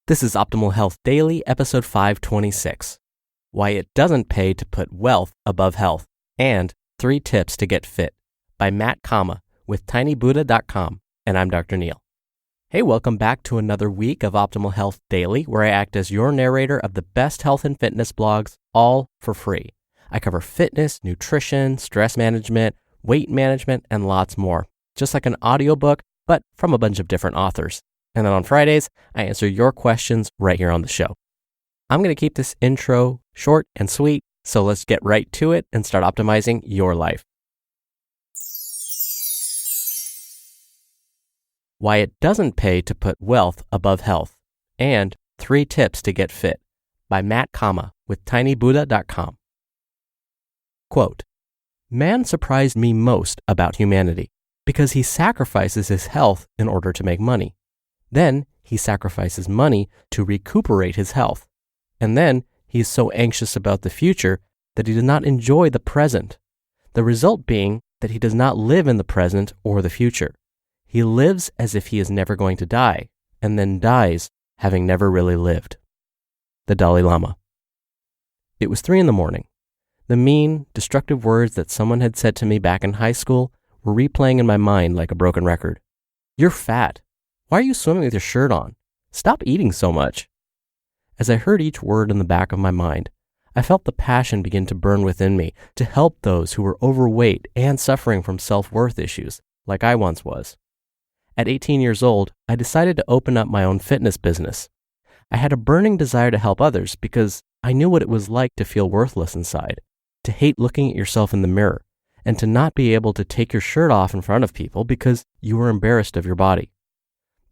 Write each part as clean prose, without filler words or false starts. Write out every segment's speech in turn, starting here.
This is Optimal Health Daily, episode 526. Why it doesn't pay to put wealth above health, and 3 tips to get fit, by Matt Cama with tinybuddha.com, and I'm Dr. Neil. Hey, welcome back to another week of Optimal Health Daily, where I act as your narrator of the best health and fitness blogs, all for free. I cover fitness, nutrition, stress management, weight management, and lots more, just like an audiobook, but from a bunch of different authors. And then on Fridays, I answer your questions right here on the show. I'm going to keep this intro short and sweet, so let's get right to it and start optimizing your life. Why it doesn't pay to put wealth above health, and 3 tips to get fit, by Matt Cama with tinybuddha.com. Quote, "Man surprised me most about humanity because he sacrifices his health in order to make money. Then he sacrifices money to recuperate his health. And then he is so anxious about the future that he does not enjoy the present. The result being that he does not live in the present or the future. He lives as if he is never going to die, and then dies having never really lived." The Dalai Lama. It was 3 a.m. The mean, destructive words that someone had said to me back in high school were replaying in my mind like a broken record. "You're fat. Why are you swimming with your shirt on? Stop eating so much." As I heard each word in the back of my mind, I felt the passion begin to burn within me to help those who were overweight and suffering from self-worth issues, like I once was. At 18 years old, I decided to open up my own fitness business. I had a burning desire to help others because I knew what it was like to feel worthless inside, to hate looking at yourself in the mirror, and to not be able to take your shirt off in front of people because you were embarrassed of your body.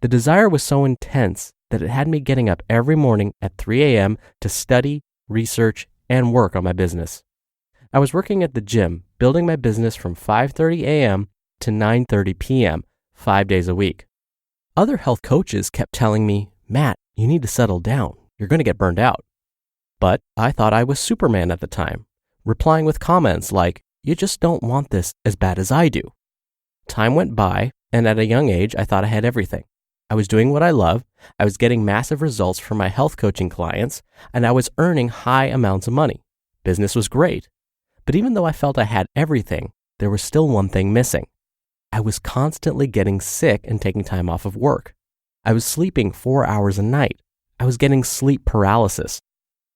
The desire was so intense that it had me getting up every morning at 3 a.m. to study, research, and work on my business. I was working at the gym, building my business from 5:30 a.m. to 9:30 p.m., 5 days a week. Other health coaches kept telling me, "Matt, you need to settle down. You're going to get burned out." But I thought I was Superman at the time, replying with comments like, "You just don't want this as bad as I do." Time went by, and at a young age, I thought I had everything. I was doing what I love, I was getting massive results from my health coaching clients, and I was earning high amounts of money. Business was great. But even though I felt I had everything, there was still one thing missing. I was constantly getting sick and taking time off of work. I was sleeping 4 hours a night. I was getting sleep paralysis.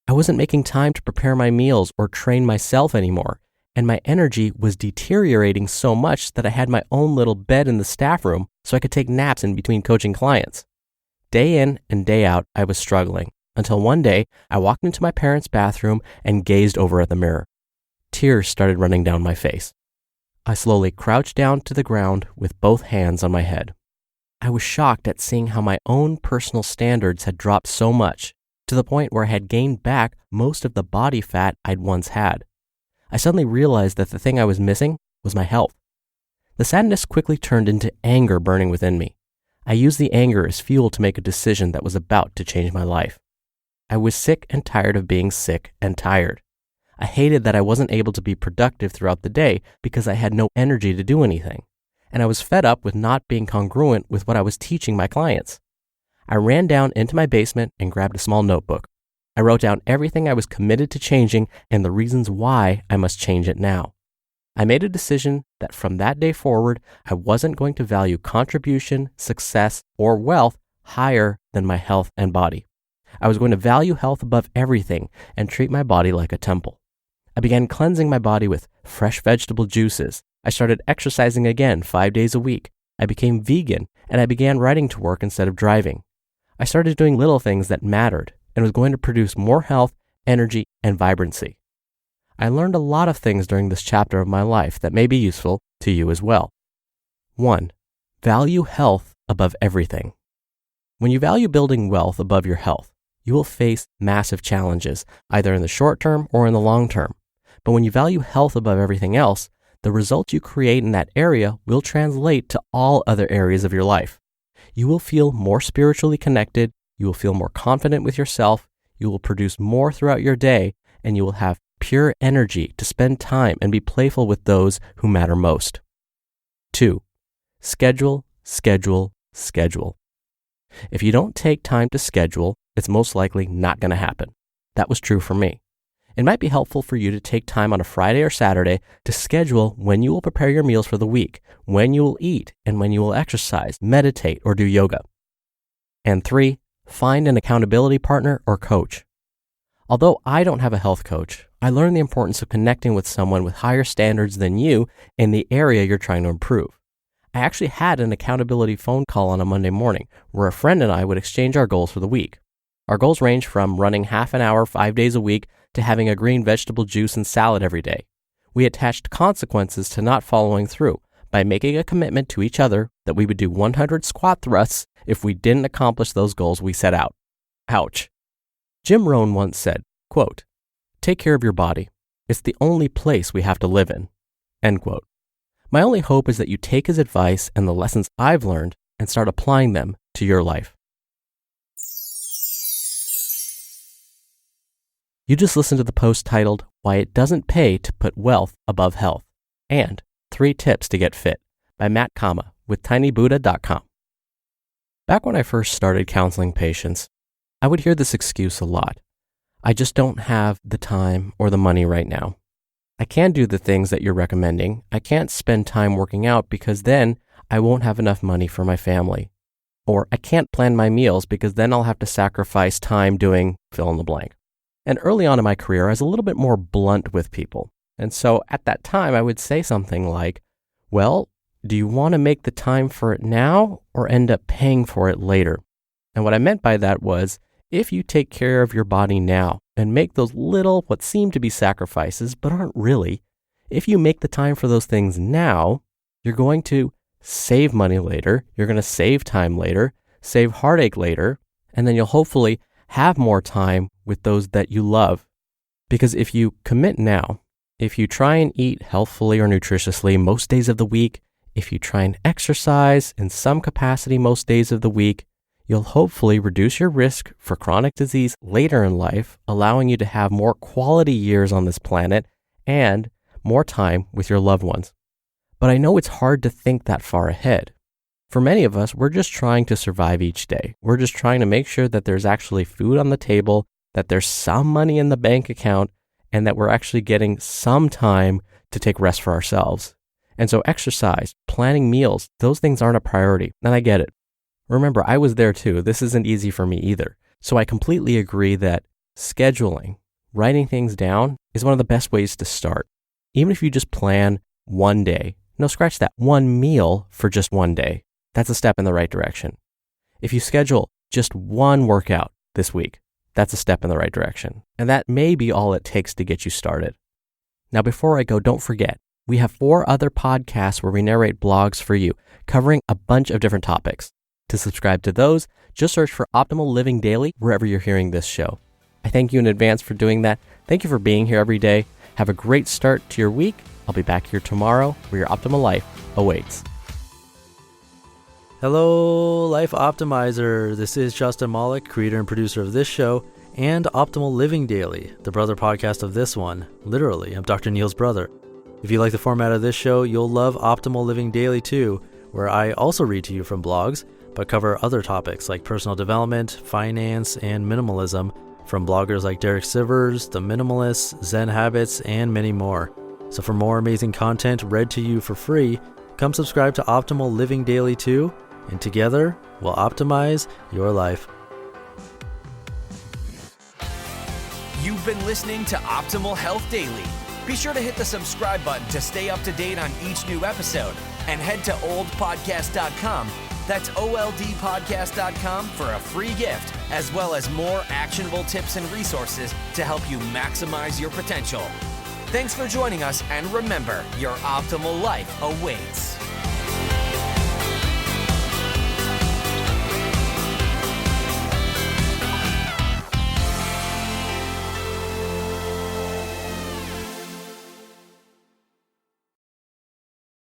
I wasn't making time to prepare my meals or train myself anymore, and my energy was deteriorating so much that I had my own little bed in the staff room so I could take naps in between coaching clients. Day in and day out, I was struggling, until one day I walked into my parents' bathroom and gazed over at the mirror. Tears started running down my face. I slowly crouched down to the ground with both hands on my head. I was shocked at seeing how my own personal standards had dropped so much, to the point where I had gained back most of the body fat I'd once had. I suddenly realized that the thing I was missing was my health. The sadness quickly turned into anger burning within me. I used the anger as fuel to make a decision that was about to change my life. I was sick and tired of being sick and tired. I hated that I wasn't able to be productive throughout the day because I had no energy to do anything. And I was fed up with not being congruent with what I was teaching my clients. I ran down into my basement and grabbed a small notebook. I wrote down everything I was committed to changing and the reasons why I must change it now. I made a decision that from that day forward, I wasn't going to value contribution, success, or wealth higher than my health and body. I was going to value health above everything and treat my body like a temple. I began cleansing my body with fresh vegetable juices. I started exercising again 5 days a week. I became vegan, and I began riding to work instead of driving. I started doing little things that mattered and was going to produce more health, energy, and vibrancy. I learned a lot of things during this chapter of my life that may be useful to you as well. 1. Value health above everything. When you value building wealth above your health, you will face massive challenges, either in the short term or in the long term. But when you value health above everything else, the results you create in that area will translate to all other areas of your life. You will feel more spiritually connected, you will feel more confident with yourself, you will produce more throughout your day, and you will have pure energy to spend time and be playful with those who matter most. 2. Schedule, schedule, schedule. If you don't take time to schedule, it's most likely not going to happen. That was true for me. It might be helpful for you to take time on a Friday or Saturday to schedule when you will prepare your meals for the week, when you will eat, and when you will exercise, meditate, or do yoga. And 3, find an accountability partner or coach. Although I don't have a health coach, I learned the importance of connecting with someone with higher standards than you in the area you're trying to improve. I actually had an accountability phone call on a Monday morning where a friend and I would exchange our goals for the week. Our goals range from running half an hour 5 days a week to having a green vegetable juice and salad every day. We attached consequences to not following through by making a commitment to each other that we would do 100 squat thrusts if we didn't accomplish those goals we set out. Ouch. Jim Rohn once said, quote, "Take care of your body. It's the only place we have to live in." End quote. My only hope is that you take his advice and the lessons I've learned and start applying them to your life. You just listened to the post titled, "Why It Doesn't Pay to Put Wealth Above Health," and 3 Tips to Get Fit by Matt Cama with tinybuddha.com. Back when I first started counseling patients, I would hear this excuse a lot. I just don't have the time or the money right now. I can't do the things that you're recommending. I can't spend time working out because then I won't have enough money for my family. Or I can't plan my meals because then I'll have to sacrifice time doing fill in the blank. And early on in my career, I was a little bit more blunt with people. And so at that time, I would say something like, well, do you want to make the time for it now or end up paying for it later? And what I meant by that was, if you take care of your body now and make those little, what seem to be sacrifices, but aren't really, if you make the time for those things now, you're going to save money later, you're going to save time later, save heartache later, and then you'll hopefully have more time with those that you love. Because if you commit now, if you try and eat healthfully or nutritiously most days of the week, if you try and exercise in some capacity most days of the week, you'll hopefully reduce your risk for chronic disease later in life, allowing you to have more quality years on this planet and more time with your loved ones. But I know it's hard to think that far ahead. For many of us, we're just trying to survive each day. We're just trying to make sure that there's actually food on the table, that there's some money in the bank account, and that we're actually getting some time to take rest for ourselves. And so exercise, planning meals, those things aren't a priority. And I get it. Remember, I was there too. This isn't easy for me either. So I completely agree that scheduling, writing things down is one of the best ways to start. Even if you just plan one day, no, scratch that, one meal for just one day. That's a step in the right direction. If you schedule just one workout this week, that's a step in the right direction. And that may be all it takes to get you started. Now, before I go, don't forget, we have 4 other podcasts where we narrate blogs for you, covering a bunch of different topics. To subscribe to those, just search for Optimal Living Daily wherever you're hearing this show. I thank you in advance for doing that. Thank you for being here every day. Have a great start to your week. I'll be back here tomorrow where your optimal life awaits. Hello, Life Optimizer. This is Justin Malik, creator and producer of this show and Optimal Living Daily, the brother podcast of this one. Literally, I'm Dr. Neil's brother. If you like the format of this show, you'll love Optimal Living Daily too, where I also read to you from blogs, but cover other topics like personal development, finance, and minimalism from bloggers like Derek Sivers, The Minimalists, Zen Habits, and many more. So for more amazing content read to you for free, come subscribe to Optimal Living Daily too, and together we'll optimize your life. You've been listening to Optimal Health Daily. Be sure to hit the subscribe button to stay up to date on each new episode, and head to oldpodcast.com. That's oldpodcast.com for a free gift, as well as more actionable tips and resources to help you maximize your potential. Thanks for joining us, and remember, your optimal life awaits.